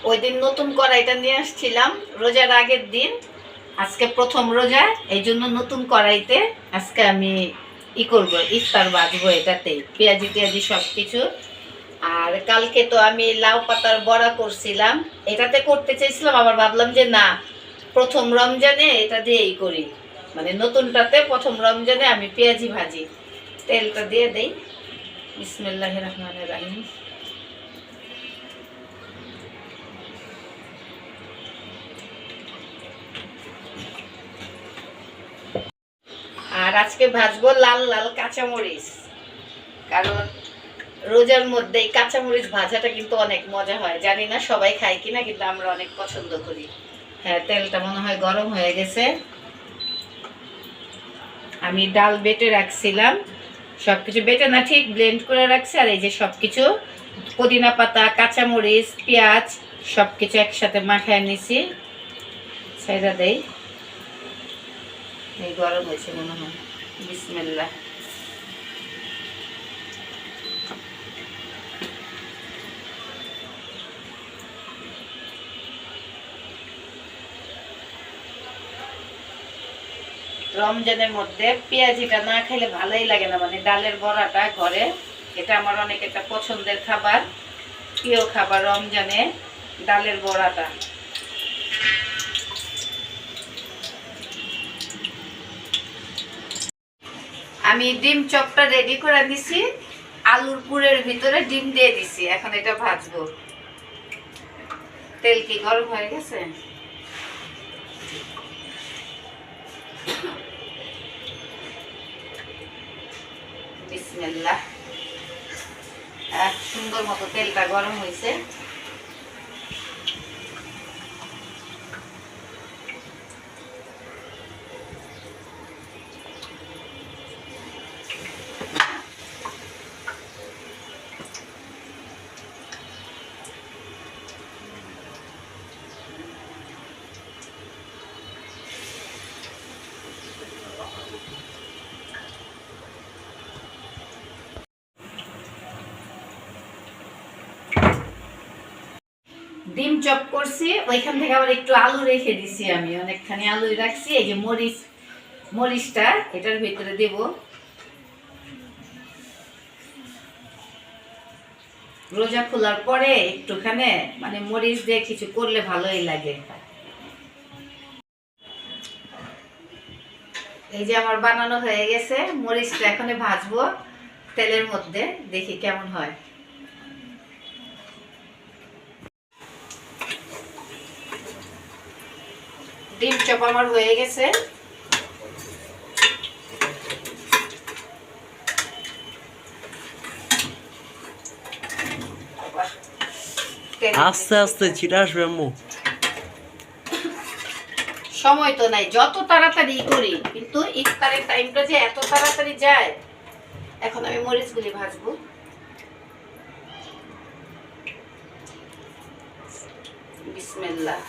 ওই দিন নতুন কড়াইটা নিয়ে আসছিলাম রোজার আগের দিন। আজকে প্রথম রোজা, এই জন্য নতুন কড়াইতে আজকে আমি করবো, ইফতার বাজবো এটাতে পেঁয়াজি টেয়াজি সব কিছু। আর কালকে তো আমি লাউ পাতার বড়া করছিলাম, এটাতে করতে চেয়েছিলাম, আবার ভাবলাম যে না, প্রথম রমজানে এটা দিয়েই করি, মানে নতুনটাতে প্রথম রমজানে আমি পেঁয়াজি ভাজি। তেলটা দিয়ে দেই। বিসমিল্লাহির রহমানির রহিম। আর আজকে ভাজবো লাল লাল কাঁচামরিচ, কারণ রোজার মধ্যে এই কাঁচামরিচ ভাজাটা কিন্তু অনেক মজা হয়। জানি না সবাই খায় কিনা, কিন্তু আমরা অনেক পছন্দ করি। হ্যাঁ, তেলটা মনে হয় গরম হয়ে গেছে। আমি ডাল বেটে রাখছিলাম, সবকিছু বেটে না, ঠিক ব্লেন্ড করে রাখছি। আর এই যে সবকিছু পুদিনা পাতা, কাঁচামরিচ, পেঁয়াজ সবকিছু একসাথে মাখায় নিছি। সেটা দেই। এই গরম হয়েছে মনে হয়। বিসমিল্লাহ। রমজানের মধ্যে পেঁয়াজিটা না খেলে ভালোই লাগে না, মানে ডালের বড়াটা ঘরে, এটা আমার অনেক একটা পছন্দের খাবার, প্রিয় খাবার রমজানে ডালের বড়াটা। আমি ডিম চপটা রেডি করে দিছি, আলুর পুরের ভিতরে ডিম দিয়ে দিছি। এখন এটা ভাজবো। তেল কি গরম হয়ে গেছে? বিসমিল্লাহ। সুন্দর মতো তেলটা গরম হয়েছে। ডিম চপ করছি, ওইখান থেকে আবার একটু আলু রেখে দিছি, আমি অনেকখানি আলু রাখছি। এই যে মরিচটা এটার ভিতরে দেব। রোজা খোলার পরে একটুখানি মানে মরিচ দিয়ে কিছু করলে ভালোই লাগে। এই যে আমার বানানো হয়ে গেছে, মরিচটা এখন ভাজবো তেলের মধ্যে, দেখি কেমন হয়। ডিম চপ আমার হয়ে গেছে। আস্তে আস্তে ছিটা আসবে আম্মু। সময় তো নাই, যত তাড়াতাড়ি করি, কিন্তু ইফতারের টাইমটা যে এত তাড়াতাড়ি যায়। এখন আমি মরিচগুলি ভাজবো। বিসমিল্লাহ।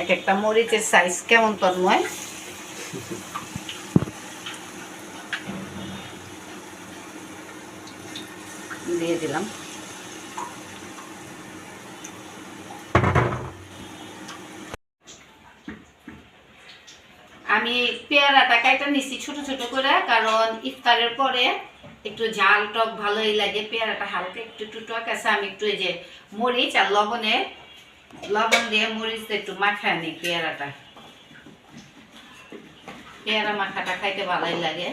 এক একটা মরিচের সাইজ কেমন তন্ময়? দিয়ে দিলাম। আমি পেয়ারাটা কাটা নিছি ছোট ছোট করে, কারণ ইফতারের পরে একটু ঝাল টক ভালোই লাগে। পেয়ারাটা হালকা একটু একটু টক আছে, আমি একটু এই যে মরিচ আর লবণ দিয়ে মরিচ একটু মাখায় নিই পেয়ারাটা। পেয়ারা মাখাটা খাইতে ভালোই লাগে।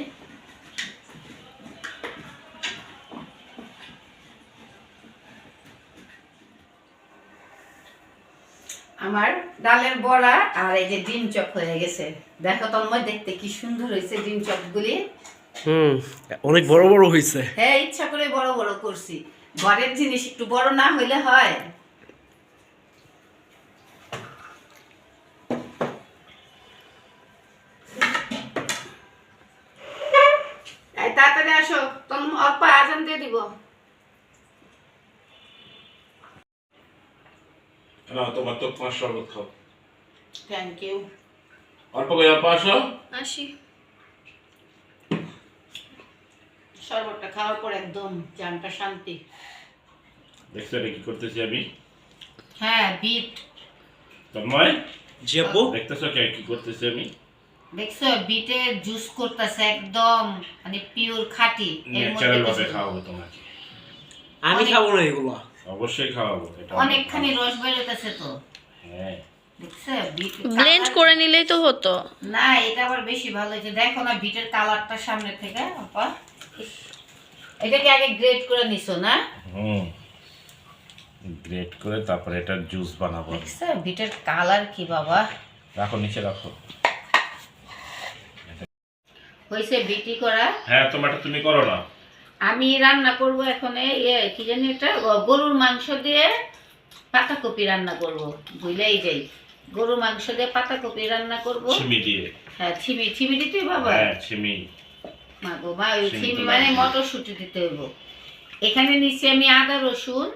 আমার ডালের বড়া আর এই যে ডিম চপ হয়ে গেছে। দেখো তন্ময়, দেখতে কি সুন্দর হয়েছে ডিম চপগুলি। অনেক বড় বড় হয়েছে। হ্যাঁ, ইচ্ছা করে বড় বড় করছি, ঘরের জিনিস একটু বড় না হইলে হয়। তাড়াতাড়ি আসো, তন্ময় অল্প আজান দিয়ে দিব। না, তোমার তো 5 শরবত খাও। Thank you. অল্প করে অল্প আসো। আসি। শরবতটা খাওয়ার পর একদম জানটা শান্তি। দেখছো এটা কি করতেছি আমি? হ্যাঁ, বিট। তন্ময় জি আব্বু। দেখতেছো কি করতেছি আমি? দেখছো বিটের জুস করতেছে একদম মানে পিওর খাঁটি। এর ন্যাচারাল ভাবে মধ্যে খাওয়াবো তোমাকে। আমি খাবো না এগুলো। অবশ্যই খাওয়াবো এটা। অনেকখানি রস বেরোতেছে তো। হ্যাঁ দেখছো বিট ব্লেন্ড করে নিলেই তো হতো। না, এটা আবার বেশি ভালো হয়েছে। দেখো না বিটের কালারটা সামনে থেকে আপা। ইস, এটাকে আগে গ্রেট করে নিছো না? গ্রেট করে তারপরে এটার জুস বানাবো। দেখছো বিটের কালার কি বাবা। রাখো নিচে রাখো। হয়েছে বিটি করা। হ্যাঁ তোমারটা তুমি করো না। আমি রান্না করব এখন কি জানি এটা গরুর মাংস দিয়ে পাতাকপি রান্না করব। ভুলেই যাই, গরুর মাংস দিয়ে পাতাকপি রান্না করব। চিমি দিয়ে। হ্যাঁ, ছিমি দিতে বাবা। হ্যাঁ চিমি। মা গো মা, ওই চিনি ছিমি তো মানে লাগবে। মটরশুঁটি দিতে হইব। এখানে নিচ্ছি আমি আদা রসুন,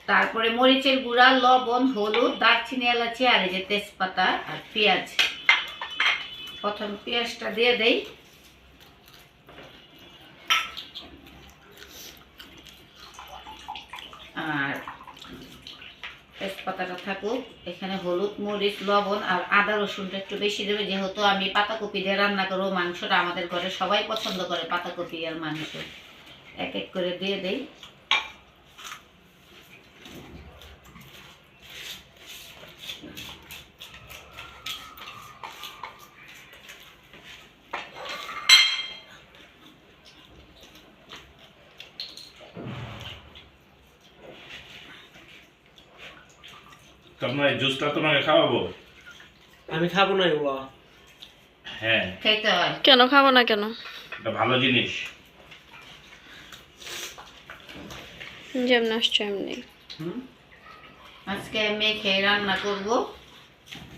তারপরে মরিচের গুঁড়া, লবণ, হলুদ, দারচিনি, এলাচি আর এই যে তেজপাতা আর পেঁয়াজ। প্রথম পেঁয়াজটা দিয়ে দেই। আর তেজপাতাটা থাকুক। এখানে হলুদ, মরিচ, লবণ আর আদা রসুনটা একটু বেশি দেবে, যেহেতু আমি পাতাকপি দিয়ে রান্না করবো। মাংসটা আমাদের ঘরে সবাই পছন্দ করে, পাতাকপি আর মাংস। এক এক করে দিয়ে দেই। তন্ময় জুসটা তোমাকে খাওয়াবো। আমি খাবো না এগুলো। হ্যাঁ খাইতে হয়। কেন খাবো না কেন? এটা ভালো জিনিস। যেমন আসছে এমনি। আজকে মেখে রান্না করব।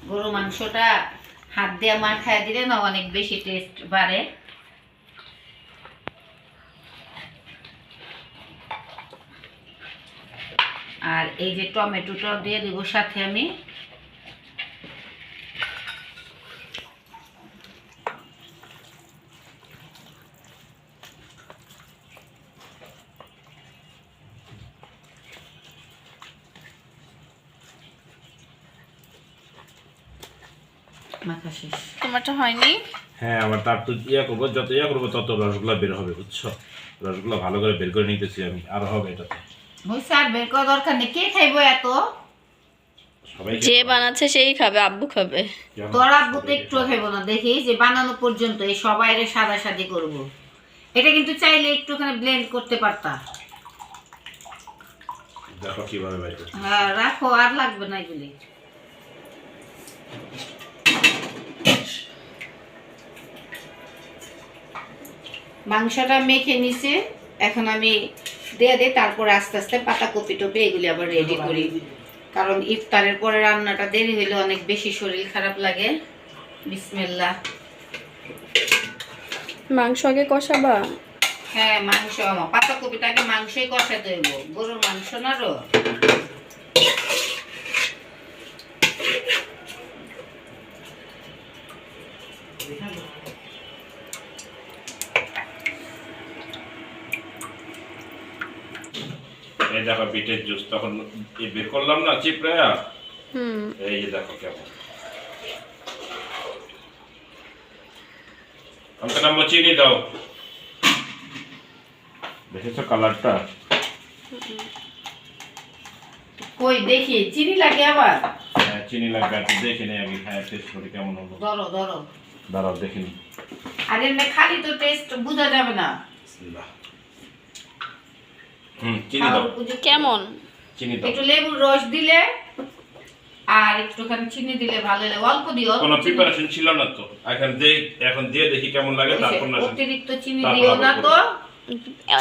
গরু মাংসটা হাত দিয়ে মাখায় দিলে না অনেক বেশি টেস্ট বাড়ে। আর এই যে টমেটোটাও দিয়ে দেবো সাথে আমি। মাখা শেষ। তোমারটা হয়নি? হ্যাঁ আবার তার তো করবো, যত করবো তত রসগোল্লা বের হবে, বুঝছো? রসগোল্লা ভালো করে বের করে নিতেছি আমি, আর হবে এটাতে। হয়েছে, আর বের করার দরকার নেই। কে খাইবো এত? সবাই যে বানাচ্ছে সেই খাবে, আব্বু খাবে। তোর আব্বু তো একটু খাইবো না। দেখি যে বানানো পর্যন্ত এই সবাইরে সাদা সাদি করবো। এটা কিন্তু চাইলে একটুখানি ব্লেন্ড করতে পারতা। দেখো কিভাবে বের করছি। হ্যাঁ রাখো, আর লাগবে না এগুলি। মাংসটা মেখে নিছে, এখন আমি দিয়ে দিই। তারপরে আস্তে আস্তে পাতাকপি টপি এগুলি আবার রেডি করি, কারণ ইফতারের পরে রান্নাটা দেরি হইলে অনেক বেশি শরীর খারাপ লাগে। বিসমিল্লাহ। মাংস আগে কষাবা? হ্যাঁ মাংস, আমার পাতাকপিটাকে মাংসই কষাতে হইব, গরুর মাংস না রো। এই দেখো বিটের জুস তখন বের করলাম না চিপড়া। হুম। এই যে দেখো কেমন। আমাকে নাম চিনি দাও। দেখেছো কালারটা? কই দেখি, চিনি লাগে আবার? হ্যাঁ চিনি লাগবে, একটু দেখে নেই আগে, হ্যাঁ টেস্ট করি কেমন হলো। ধরো ধরো। দাঁড়াও দেখিনি। আর এমনি খালি তো টেস্ট বোঝা যাবে না। চিনি দাও। কেমন? চিনি দাও। একটু লেবুর রস দিলে আর একটুখানি চিনি দিলে ভালো লাগে। অল্প দিও। কোনো প্রিপারেশন ছিল না তো, এখন দিয়ে দেখি কেমন লাগে, তারপর না অতিরিক্ত চিনি তারপর দিও না আবার তো।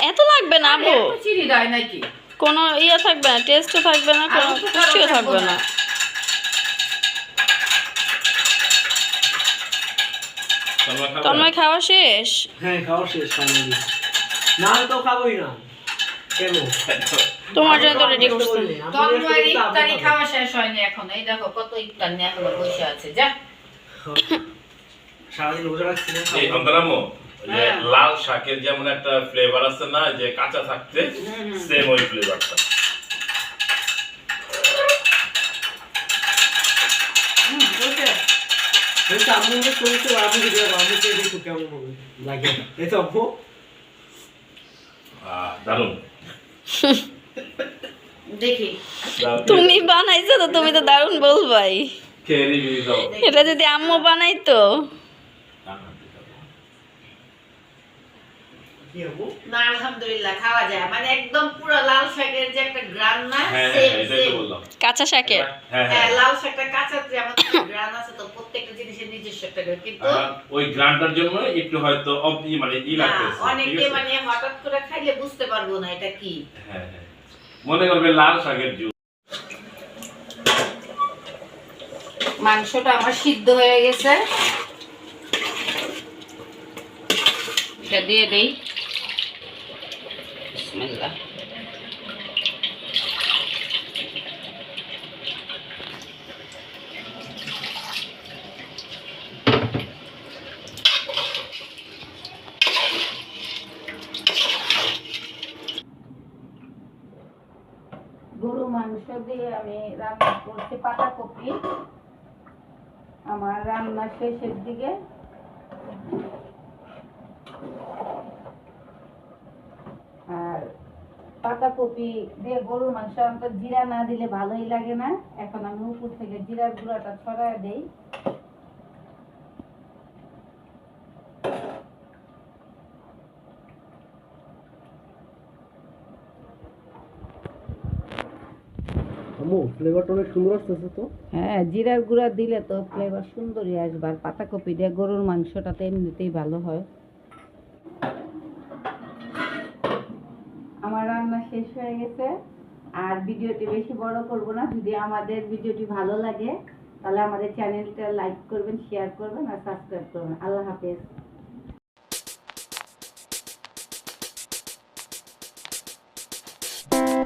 এত লাগবে না আব্বু। একটু চিনি দেয় নাকি? কোনো ইয়ে থাকবে না, টেস্টও থাকবে না, কোনো আর তো কিছুও থাকবো থাকবে না। না। তন্ময় খাওয়া শেষ? হ্যাঁ খাওয়া শেষ ফাইনালি। না আমি তো খাবোই না। কেন? তোমার জন্য তো রেডি করছি। তন্ময়ের ইফতারি খাওয়া শেষ হয়নি এখন। এই দেখো কত ইফতার নিয়ে এখনো বসে আছে। যা সারাদিন রোজা রাখছি না, এই অন্তরামো যে হ্যাঁ। লাল শাকের যেমন একটা ফ্লেভার আছে না, যে কাঁচা থাকতে সেম ওই ফ্লেভারটা। বসে কিন্তু আমি কিন্তু শুনছি আপনি যদি আমি তো দেখো কেমন হবে লাগে এই তো আপু দারুণ। দেখি। তুমি বানাইছো তো, তুমি তো দারুণ বলবাই। খেয়ে রিভিউ দাও। এটা যদি আম্মু বানাইতো। কি আপু না আলহামদুলিল্লাহ খাওয়া যায়। মানে একদম পুরো লাল শাকের যে একটা গ্রান না, হ্যাঁ সেম হ্যাঁ এটাই তো সেম। বললাম। কাঁচা শাকের। হ্যাঁ হ্যাঁ হ্যাঁ লাল শাকটা কাঁচা যেমন গ্রান আছে, তো প্রত্যেকটা জিনিসের নিজস্ব একটা গ্রান। কিন্তু আর ওই গ্রানটার জন্য একটু হয়তো মানে ই না, লাগতেছে, ঠিক অনেকে আছে? মানে হঠাৎ করে খাইলে বুঝতে পারবো না এটা কি। হ্যাঁ হ্যাঁ মনে করবে লাল শাকের জুস। মাংসটা আমার সিদ্ধ হয়ে গেছে, এটা দিয়ে দেই। বিসমিল্লাহ। গরু মাংস দিয়ে আমি রান্না করছি পাতাকপি। আমার রান্না শেষের দিকে। আর পাতাকপি দিয়ে গরুর মাংস আমাকে জিরা না দিলে ভালোই লাগে না। এখন আমি উপর থেকে জিরার গুঁড়াটা ছড়ায় দেই। আমু ফ্লেভারটা অনেক সুন্দর আসতেছে তো। হ্যাঁ জিরার গুঁড়া দিলে তো ফ্লেভার সুন্দরই আসবে। আর পাতাকপি দিয়ে গরুর মাংসটা তো এমনিতেই ভালো হয়। আমার রান্না শেষ হয়ে গেছে। আর ভিডিওটি বেশি বড় করব না। যদি আমাদের ভিডিওটি ভালো লাগে তাহলে আমাদের চ্যানেলটা লাইক করবেন, শেয়ার করবেন আর সাবস্ক্রাইব করবেন। আল্লাহ হাফেজ।